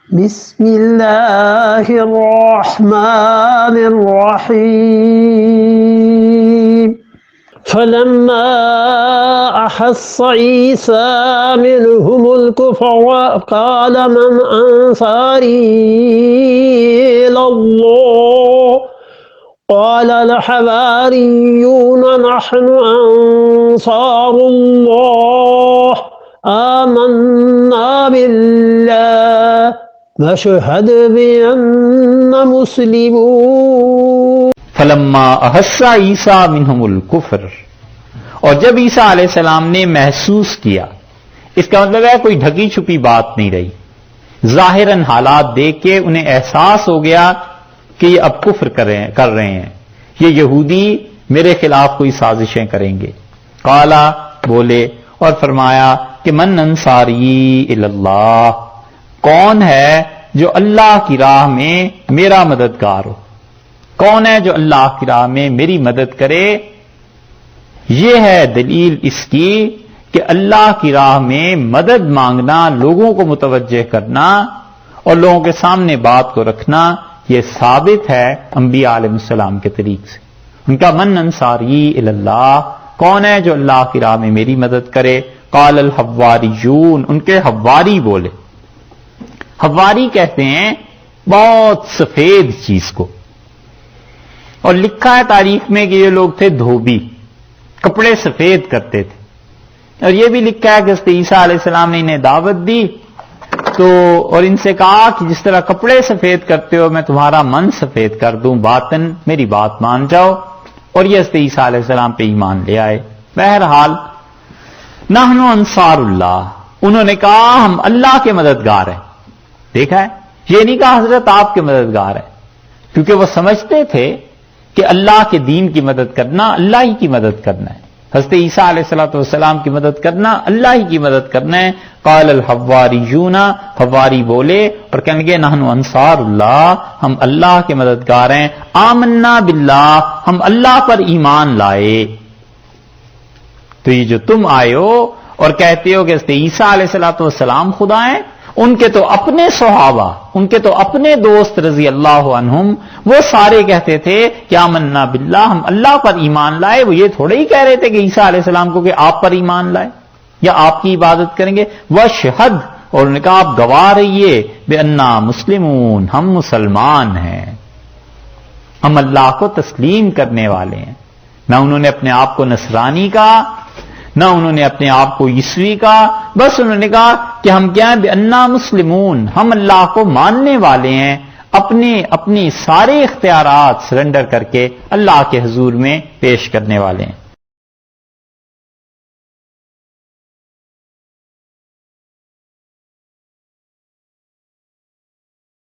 بسم الله الرحمن الرحيم فلما أحس عيسى منهم الكفر قال من أنصاري إلى الله قال الحواريون نحن أنصار الله آمنا بالله واشهد بأننا مسلمون فلما احس عیسیٰ منہم الکفر، اور جب عیسیٰ علیہ السلام نے محسوس کیا، اس کا مطلب ہے کوئی ڈھکی چھپی بات نہیں رہی، ظاہراً حالات دیکھ کے انہیں احساس ہو گیا کہ یہ اب کفر کر رہے ہیں، یہ یہودی میرے خلاف کوئی سازشیں کریں گے۔ قالا، بولے اور فرمایا کہ من انصاری الی اللہ، کون ہے جو اللہ کی راہ میں میرا مددگار ہو، کون ہے جو اللہ کی راہ میں میری مدد کرے۔ یہ ہے دلیل اس کی کہ اللہ کی راہ میں مدد مانگنا، لوگوں کو متوجہ کرنا اور لوگوں کے سامنے بات کو رکھنا، یہ ثابت ہے انبیاء علیہ السلام کے طریق سے۔ ان کا من انصاری الی اللہ، کون ہے جو اللہ کی راہ میں میری مدد کرے۔ قال الحواریون، ان کے حواری بولے۔ حواری کہتے ہیں بہت سفید چیز کو، اور لکھا ہے تاریخ میں کہ یہ لوگ تھے دھوبی، کپڑے سفید کرتے تھے، اور یہ بھی لکھا ہے کہ حضرت عیسیٰ علیہ السلام نے انہیں دعوت دی تو اور ان سے کہا کہ جس طرح کپڑے سفید کرتے ہو میں تمہارا من سفید کر دوں، باطن میری بات مان جاؤ، اور یہ حضرت عیسیٰ علیہ السلام پہ ایمان لے آئے۔ بہرحال نحن انصار اللہ، انہوں نے کہا ہم اللہ کے مددگار ہیں۔ دیکھا ہے، یہ نہیں کہا حضرت آپ کے مددگار ہیں، کیونکہ وہ سمجھتے تھے کہ اللہ کے دین کی مدد کرنا اللہ ہی کی مدد کرنا ہے، حضرت عیسیٰ علیہ السلام کی مدد کرنا اللہ ہی کی مدد کرنا ہے۔ قال الحواریون، حواری بولے اور کہنے لگے نحن انصار اللہ، ہم اللہ کے مددگار ہیں۔ آمنا باللہ، ہم اللہ پر ایمان لائے۔ تو یہ جو تم آئے ہو اور کہتے ہو کہ حضرت عیسیٰ علیہ السلام خدا ہیں، ان کے تو اپنے صحابہ، ان کے تو اپنے دوست رضی اللہ عنہم، وہ سارے کہتے تھے کہ آمنا باللہ، ہم اللہ پر ایمان لائے۔ وہ یہ تھوڑے ہی کہہ رہے تھے کہ عیسیٰ علیہ السلام کو کہ آپ پر ایمان لائے یا آپ کی عبادت کریں گے۔ واشہد، اور انہوں نے کہا آپ گواہ رہیے، بأننا مسلمون، ہم مسلمان ہیں، ہم اللہ کو تسلیم کرنے والے ہیں۔ نہ انہوں نے اپنے آپ کو نصرانی کہا، نہ انہوں نے اپنے آپ کو عیسوی کہا، بس انہوں نے کہا کہ ہم کیا ہیں، بأننا مسلمون، ہم اللہ کو ماننے والے ہیں، اپنے سارے اختیارات سرنڈر کر کے اللہ کے حضور میں پیش کرنے والے ہیں۔